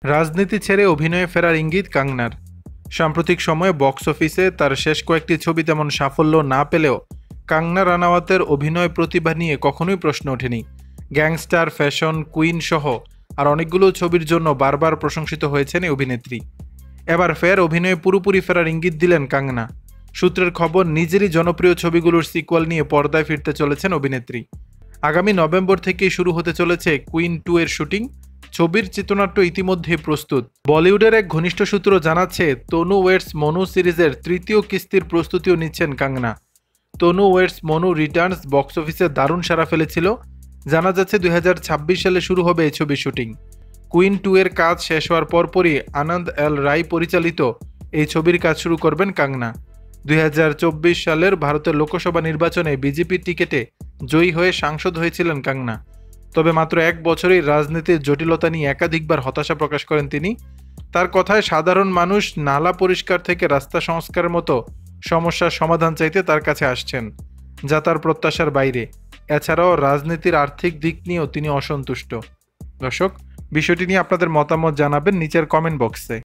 রাজনীতি ছেড়ে অভিনয়ে ফেরার ইঙ্গিত কাঙ্গনার। সাম্প্রতিক সময়ে বক্স অফিসে তার শেষ কয়েকটি ছবি তেমন সাফল্য না পেলেও কাঙ্গনা রানাওয়াতের অভিনয় প্রতিভা নিয়ে কখনোই প্রশ্ন ওঠেনি। গ্যাংস্টার, ফ্যাশন, কুইন সহ আর অনেকগুলো ছবির জন্য বারবার প্রশংসিত হয়েছেন এই অভিনেত্রী। এবার ফের অভিনয়ে পুরোপুরি ফেরার ইঙ্গিত দিলেন কাঙ্গনা। সূত্রের খবর, নিজেরই জনপ্রিয় ছবিগুলোর সিকুয়াল নিয়ে পর্দায় ফিরতে চলেছেন অভিনেত্রী। আগামী নভেম্বর থেকেই শুরু হতে চলেছে কুইন 2 এর শুটিং। ছবির চিত্রনাট্য ইতিমধ্যেই প্রস্তুত। বলিউডের এক ঘনিষ্ঠ সূত্র জানাচ্ছে, তনু ওয়েটস মনু সিরিজের তৃতীয় কিস্তির প্রস্তুতিও নিচ্ছেন কাঙ্গনা। তনু ওয়েটস মনু রিটার্নস বক্স অফিসে দারুণ সাড়া ফেলেছিল। জানা যাচ্ছে 2026 সালে শুরু হবে এই ছবির শুটিং। কুইন 2 এর কাজ শেষ হওয়ার পরপরই আনন্দ এল রায় পরিচালিত এই ছবির কাজ শুরু করবেন কাঙ্গনা। 2024 সালের ভারতের লোকসভা নির্বাচনে বিজেপির টিকেটে জয়ী হয়ে সাংসদ হয়েছিলেন কাঙ্গনা। তবে মাত্র এক বছরেই রাজনীতির জটিলতা নিয়ে একাধিকবার হতাশা প্রকাশ করেন তিনি। তার কথায়, সাধারণ মানুষ নালা পরিষ্কার থেকে রাস্তা সংস্কারের মতো সমস্যার সমাধান চাইতে তার কাছে আসছেন, যা তার প্রত্যাশার বাইরে। এছাড়াও রাজনীতির আর্থিক দিক নিয়েও তিনি অসন্তুষ্ট। দর্শক, বিষয়টি নিয়ে আপনাদের মতামত জানাবেন নিচের কমেন্ট বক্সে।